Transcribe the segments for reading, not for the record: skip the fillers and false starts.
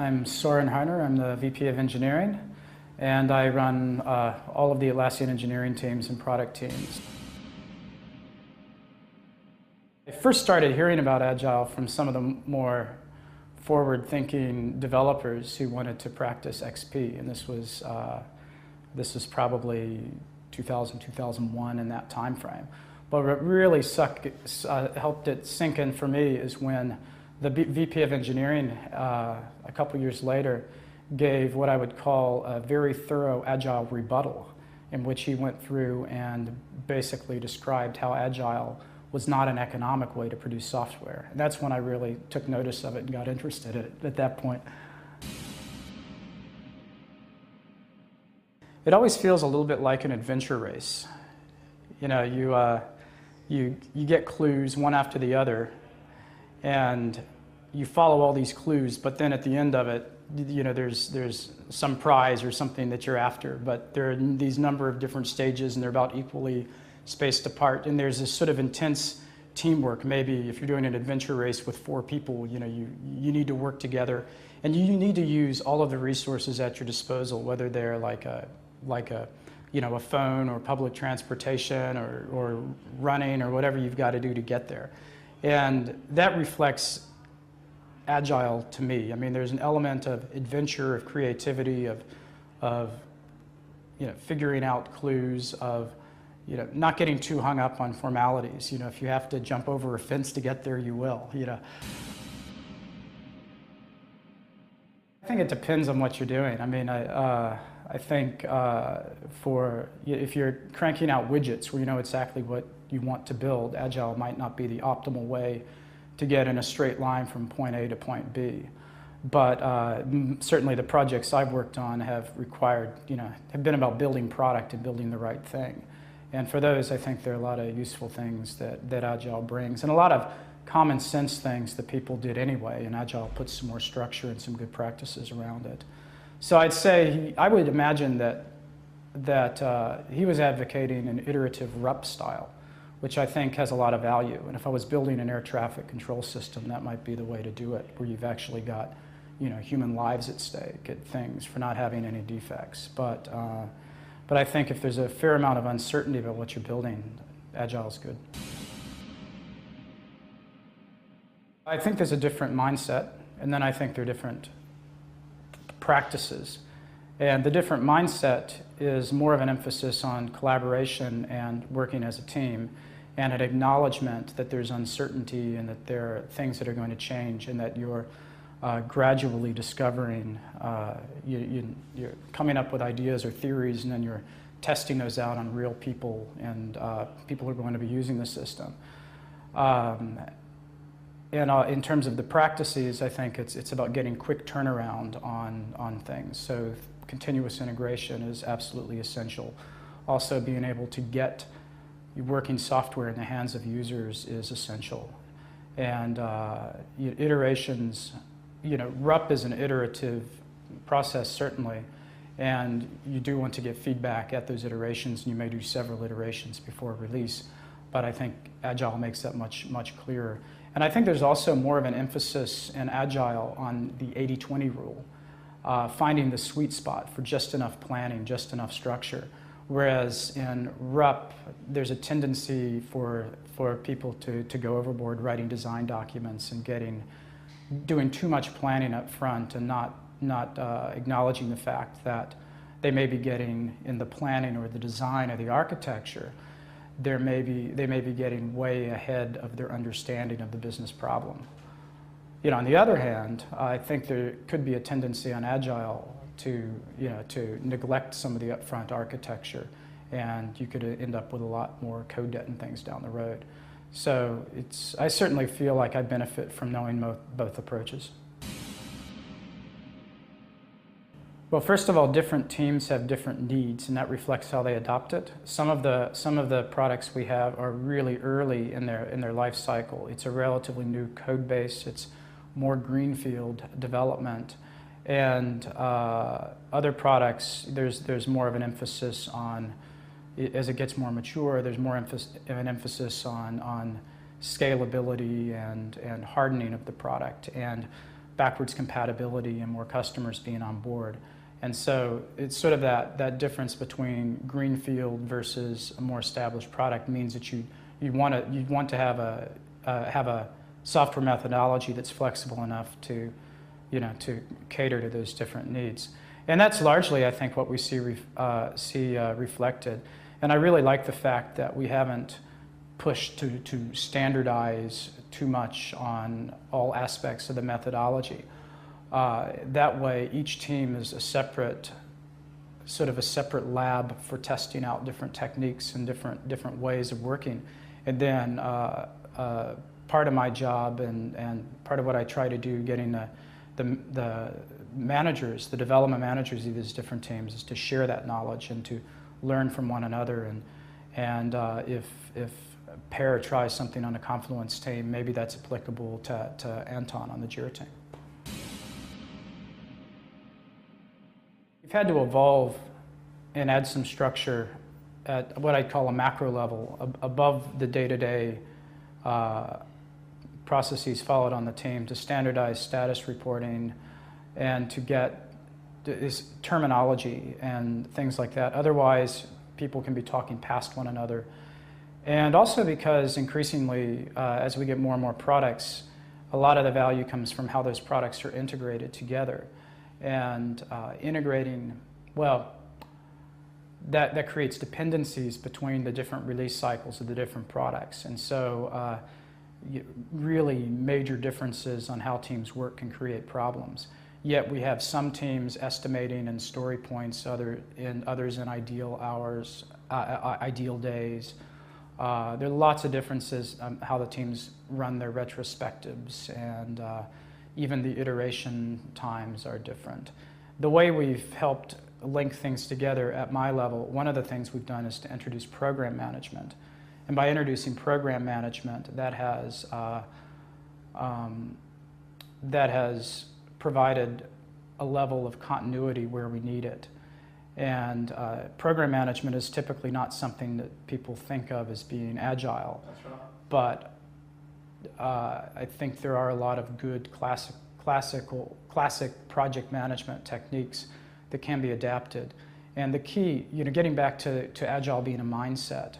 I'm Soren Harner. I'm the VP of Engineering, and I run all of the Atlassian engineering teams and product teams. I first started hearing about Agile from some of the more forward-thinking developers who wanted to practice XP, and this was probably 2000, 2001 in that time frame. But what really helped it sink in for me is when the VP of Engineering, a couple years later, gave what I would call a very thorough Agile rebuttal, in which he went through and basically described how Agile was not an economic way to produce software. And that's when I really took notice of it and got interested in it at that point. It always feels a little bit like an adventure race. You know, you get clues one after the other, and you follow all these clues, but then at the end of it, you know, there's some prize or something that you're after, but there are these number of different stages and they're about equally spaced apart, and there's this sort of intense teamwork. Maybe if you're doing an adventure race with 4 people, you know, you need to work together, and you need to use all of the resources at your disposal, whether they're like a you know, a phone or public transportation or running or whatever you've got to do to get there. And that reflects Agile to me. I mean, there's an element of adventure, of creativity, of you know, figuring out clues, of, you know, not getting too hung up on formalities. You know, if you have to jump over a fence to get there, you will, you know. I think it depends on what you're doing. I mean, I think if you're cranking out widgets where you know exactly what you want to build, Agile might not be the optimal way to get in a straight line from point A to point B. But certainly the projects I've worked on have required, you know, have been about building product and building the right thing. And for those, I think there are a lot of useful things that Agile brings, and a lot of common sense things that people did anyway, and Agile puts some more structure and some good practices around it. So I'd say, I would imagine that he was advocating an iterative RUP style, which I think has a lot of value. And if I was building an air traffic control system, that might be the way to do it, where you've actually got, you know, human lives at stake at things for not having any defects. But I think if there's a fair amount of uncertainty about what you're building, Agile is good. I think there's a different mindset, and then I think there are different practices. And the different mindset is more of an emphasis on collaboration and working as a team, and an acknowledgement that there's uncertainty and that there are things that are going to change, and that you're gradually discovering, you're coming up with ideas or theories, and then you're testing those out on real people, and people who are going to be using the system. And in terms of the practices, I think it's about getting quick turnaround on things. So continuous integration is absolutely essential. Also, being able to get working software in the hands of users is essential. And iterations, you know, RUP is an iterative process, certainly, and you do want to get feedback at those iterations, and you may do several iterations before release, but I think Agile makes that much clearer. And I think there's also more of an emphasis in Agile on the 80-20 rule, finding the sweet spot for just enough planning, just enough structure. Whereas in RUP, there's a tendency for people to go overboard writing design documents and doing too much planning up front, and not acknowledging the fact that they may be getting in the planning or the design or the architecture, they may be getting way ahead of their understanding of the business problem. You know, on the other hand, I think there could be a tendency on Agile to neglect some of the upfront architecture, and you could end up with a lot more code debt and things down the road. So I certainly feel like I benefit from knowing both approaches. Well, first of all, different teams have different needs, and that reflects how they adopt it. Some of the products we have are really early in their life cycle. It's a relatively new code base. It's more greenfield development, and other products, there's more of an emphasis on, as it gets more mature, there's more an emphasis on scalability and hardening of the product. And backwards compatibility and more customers being on board. And so it's sort of that difference between greenfield versus a more established product means that you'd want to have a software methodology that's flexible enough to cater to those different needs. And that's largely, I think, what we see reflected. And I really like the fact that we haven't pushed to standardize too much on all aspects of the methodology. That way, each team is a separate lab for testing out different techniques and different ways of working. And then part of my job and part of what I try to do, getting the managers, the development managers of these different teams, is to share that knowledge and to learn from one another. And if Per tries something on a Confluence team, maybe that's applicable to Anton on the Jira team. We've had to evolve and add some structure at what I'd call a macro level, above the day-to-day processes followed on the team, to standardize status reporting and to get this terminology and things like that. Otherwise, people can be talking past one another. And also because increasingly, as we get more and more products, a lot of the value comes from how those products are integrated together. And integrating, well, that creates dependencies between the different release cycles of the different products. And so really major differences on how teams work can create problems. Yet we have some teams estimating in story points, others in ideal hours, ideal days. There are lots of differences on how the teams run their retrospectives, and even the iteration times are different. The way we've helped link things together at my level, one of the things we've done is to introduce program management. And by introducing program management, that has provided a level of continuity where we need it. And program management is typically not something that people think of as being agile. That's right. But I think there are a lot of good classic project management techniques that can be adapted. And the key, getting back to agile being a mindset,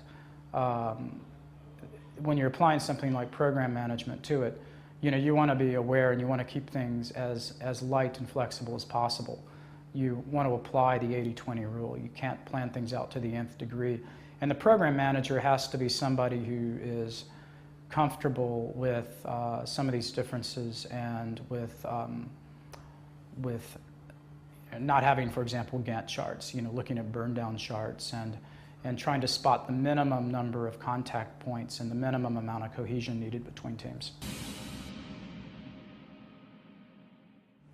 when you're applying something like program management to it, you want to be aware and you want to keep things as light and flexible as possible. You want to apply the 80-20 rule. You can't plan things out to the nth degree. And the program manager has to be somebody who is comfortable with some of these differences and with not having, for example, Gantt charts, looking at burn down charts and trying to spot the minimum number of contact points and the minimum amount of cohesion needed between teams.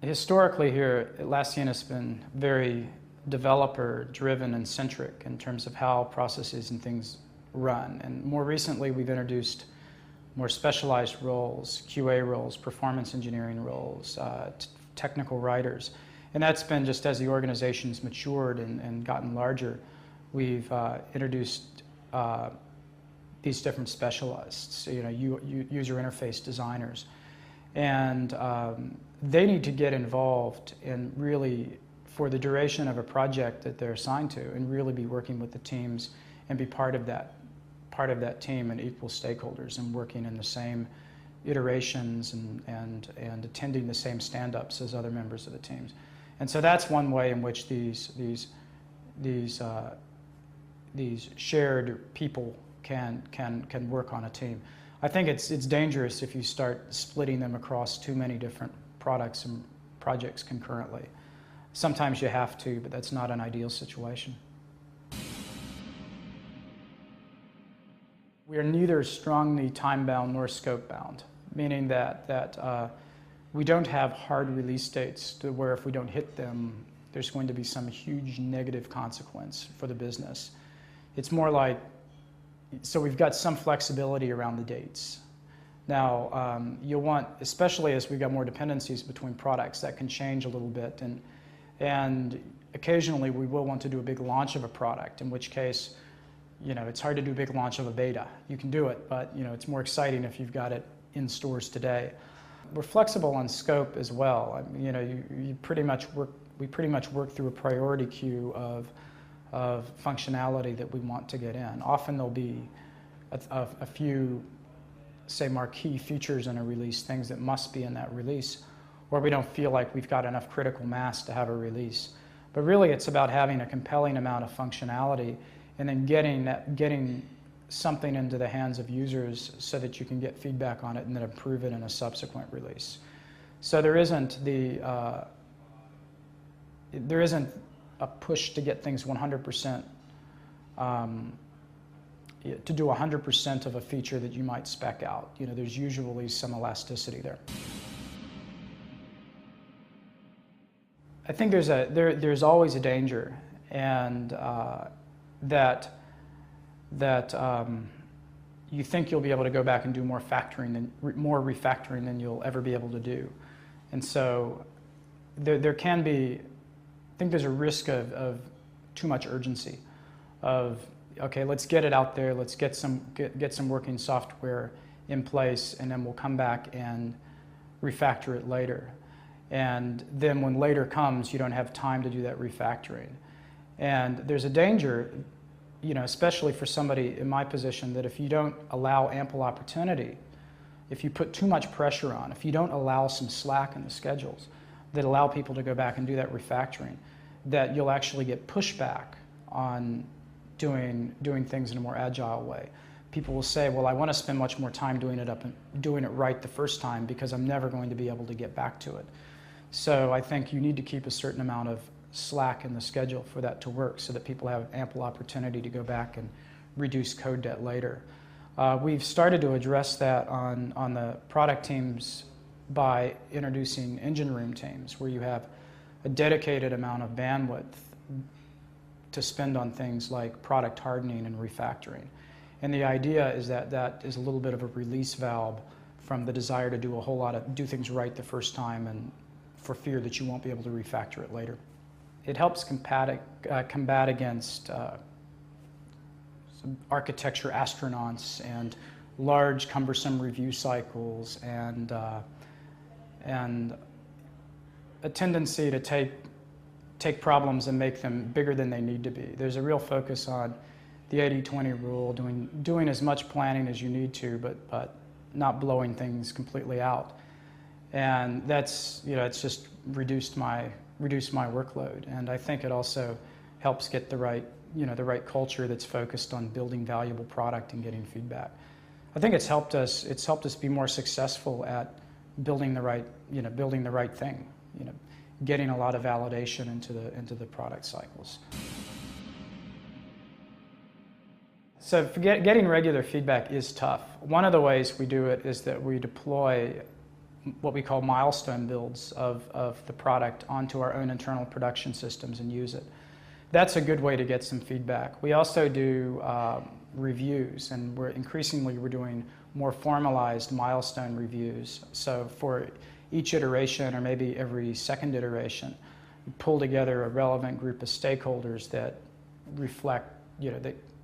Historically here, Atlassian has been very developer-driven and centric in terms of how processes and things run. And more recently, we've introduced more specialized roles, QA roles, performance engineering roles, technical writers. And that's been just as the organization's matured and gotten larger, we've introduced these different specialists, user interface designers. And they need to get involved in really, for the duration of a project that they're assigned to, and really be working with the teams and be part of that team and equal stakeholders and working in the same iterations and attending the same stand-ups as other members of the teams. And so that's one way in which these shared people can work on a team. I think it's dangerous if you start splitting them across too many different products and projects concurrently. Sometimes you have to, but that's not an ideal situation. We are neither strongly time-bound nor scope-bound, meaning that we don't have hard release dates to where if we don't hit them, there's going to be some huge negative consequence for the business. It's more like, so we've got some flexibility around the dates. Now, you'll want, especially as we've got more dependencies between products, that can change a little bit. And occasionally we will want to do a big launch of a product, in which case, it's hard to do a big launch of a beta. You can do it, but it's more exciting if you've got it in stores today. we're flexible on scope as well. I mean, we pretty much work through a priority queue of functionality that we want to get in. Often there'll be a few, say, marquee features in a release, things that must be in that release, or we don't feel like we've got enough critical mass to have a release. But really it's about having a compelling amount of functionality and then getting something into the hands of users so that you can get feedback on it and then improve it in a subsequent release. So there isn't a push to get things 100%, to do 100% of a feature that you might spec out. There's usually some elasticity there. I think there's always a danger, and that you think you'll be able to go back and do more refactoring than you'll ever be able to do, and so there can be. I think there's a risk of too much urgency. Of okay, let's get it out there. Let's get some working software in place, and then we'll come back and refactor it later. And then when later comes, you don't have time to do that refactoring. And there's a danger, especially for somebody in my position, that if you don't allow ample opportunity, if you put too much pressure on, if you don't allow some slack in the schedules that allow people to go back and do that refactoring, that you'll actually get pushback on doing things in a more agile way. People will say, well, I want to spend much more time doing it right the first time because I'm never going to be able to get back to it. So I think you need to keep a certain amount of slack in the schedule for that to work so that people have ample opportunity to go back and reduce code debt later. We've started to address that on the product teams by introducing engine room teams where you have a dedicated amount of bandwidth to spend on things like product hardening and refactoring. And the idea is that that is a little bit of a release valve from the desire to do things right the first time and for fear that you won't be able to refactor it later. It helps combat against some architecture astronauts and large cumbersome review cycles and a tendency to take problems and make them bigger than they need to be. There's a real focus on the 80-20 rule, doing as much planning as you need to, but not blowing things completely out. And that's, it's just reduced my workload. And I think it also helps get the right culture that's focused on building valuable product and getting feedback. I think it's helped us be more successful at building the right thing, getting a lot of validation into the product cycles. So getting regular feedback is tough. One of the ways we do it is that we deploy what we call milestone builds of the product onto our own internal production systems and use it. That's a good way to get some feedback. We also do reviews, and we're doing more formalized milestone reviews. So for each iteration, or maybe every second iteration, we pull together a relevant group of stakeholders that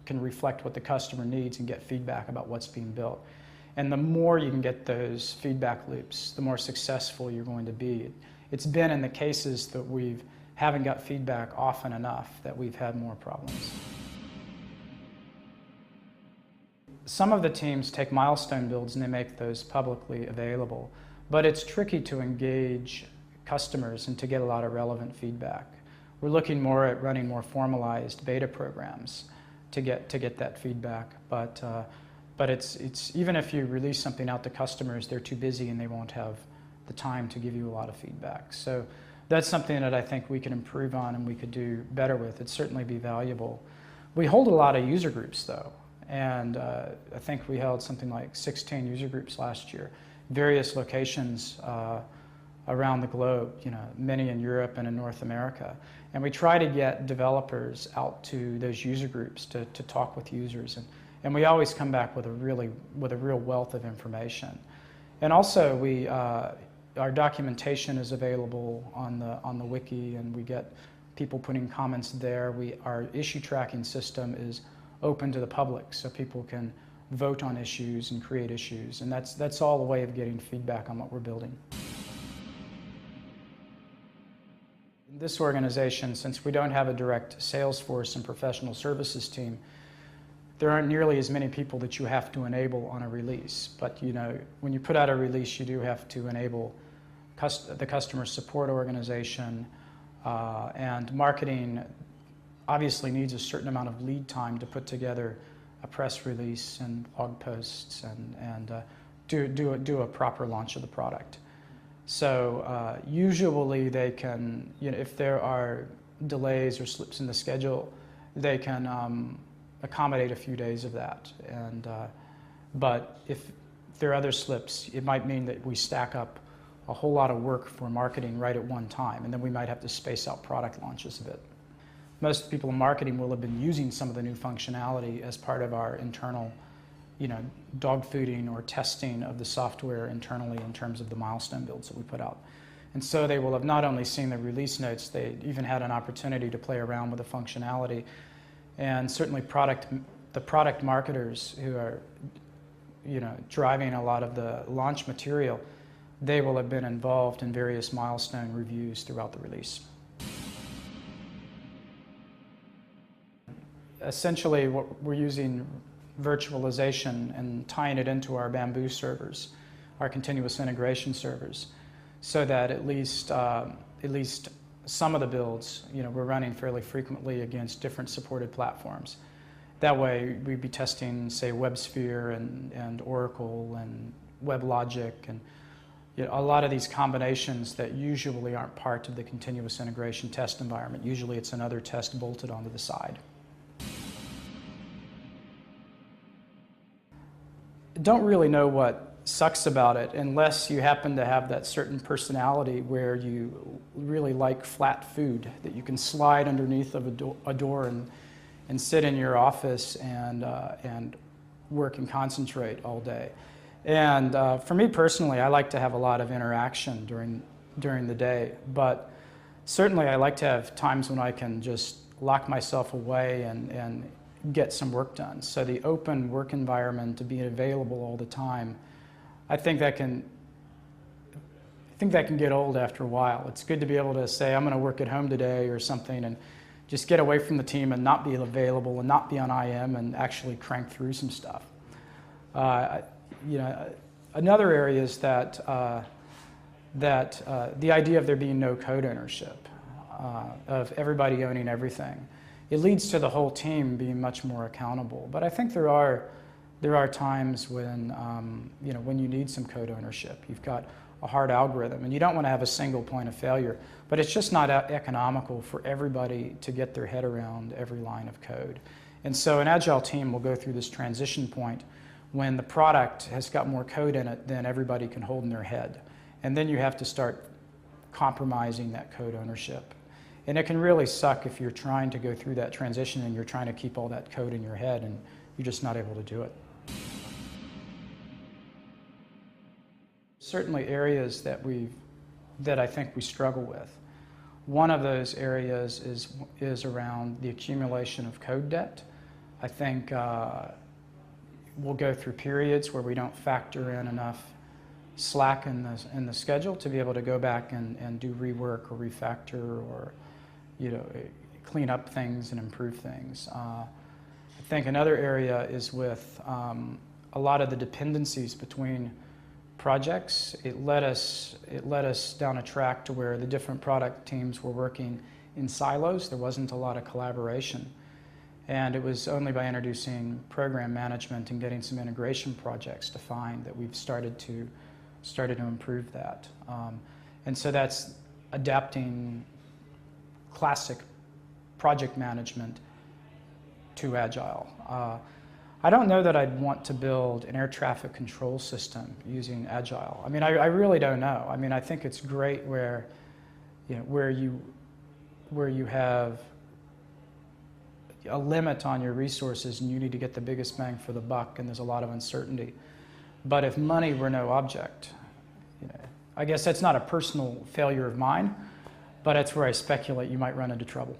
can reflect what the customer needs and get feedback about what's being built. And the more you can get those feedback loops, the more successful you're going to be. It's been in the cases that we haven't got feedback often enough that we've had more problems. Some of the teams take milestone builds and they make those publicly available, but it's tricky to engage customers and to get a lot of relevant feedback. We're looking more at running more formalized beta programs to get that feedback, but it's even if you release something out to customers, they're too busy and they won't have the time to give you a lot of feedback. So that's something that I think we can improve on and we could do better with. It'd certainly be valuable. We hold a lot of user groups though, and I think we held something like 16 user groups last year, various locations around the globe, many in Europe and in North America. And we try to get developers out to those user groups to talk with users. And we always come back with a real wealth of information. And also our documentation is available on the wiki, and we get people putting comments there. Our issue tracking system is open to the public, so people can vote on issues and create issues. And that's all a way of getting feedback on what we're building. In this organization, since we don't have a direct sales force and professional services team, there aren't nearly as many people that you have to enable on a release. But when you put out a release, you do have to enable the customer support organization, and marketing obviously needs a certain amount of lead time to put together a press release and blog posts and do a proper launch of the product. So usually they can, if there are delays or slips in the schedule, they can accommodate a few days of that. But if there are other slips, it might mean that we stack up a whole lot of work for marketing right at one time, and then we might have to space out product launches a bit. Most people in marketing will have been using some of the new functionality as part of our internal dog fooding or testing of the software internally in terms of the milestone builds that we put out. And so they will have not only seen the release notes, they even had an opportunity to play around with the functionality. And certainly the product marketers who are driving a lot of the launch material, they will have been involved in various milestone reviews throughout the release. Essentially, what we're using virtualization and tying it into our Bamboo servers, our continuous integration servers, so that at least some of the builds, we're running fairly frequently against different supported platforms. That way, we'd be testing, say, WebSphere and Oracle and WebLogic and a lot of these combinations that usually aren't part of the continuous integration test environment. Usually, it's another test bolted onto the side. Don't really know what sucks about it unless you happen to have that certain personality where you really like flat food that you can slide underneath of a door and sit in your office and work and concentrate all day. And for me personally, I like to have a lot of interaction during the day, but certainly I like to have times when I can just lock myself away and get some work done. So the open work environment to be available all the time, I think that can get old after a while. It's good to be able to say, I'm going to work at home today or something, and just get away from the team and not be available and not be on IM and actually crank through some stuff. Another area is that the idea of there being no code ownership, of everybody owning everything. It leads to the whole team being much more accountable. But I think there are times when when you need some code ownership. You've got a hard algorithm, and you don't want to have a single point of failure. But it's just not economical for everybody to get their head around every line of code. And so an Agile team will go through this transition point when the product has got more code in it than everybody can hold in their head. And then you have to start compromising that code ownership. And it can really suck if you're trying to go through that transition and you're trying to keep all that code in your head and you're just not able to do it. Certainly areas that I think we struggle with. One of those areas is around the accumulation of code debt. I think we'll go through periods where we don't factor in enough slack in the schedule to be able to go back and do rework or refactor or clean up things and improve things. I think another area is with a lot of the dependencies between projects. It led us down a track to where the different product teams were working in silos. There wasn't a lot of collaboration. And it was only by introducing program management and getting some integration projects defined that we've started to improve that. And so that's adapting classic project management to Agile. I don't know that I'd want to build an air traffic control system using Agile. I mean, I really don't know. I mean, I think it's great where you have a limit on your resources and you need to get the biggest bang for the buck and there's a lot of uncertainty. But if money were no object, I guess that's not a personal failure of mine, but that's where I speculate you might run into trouble.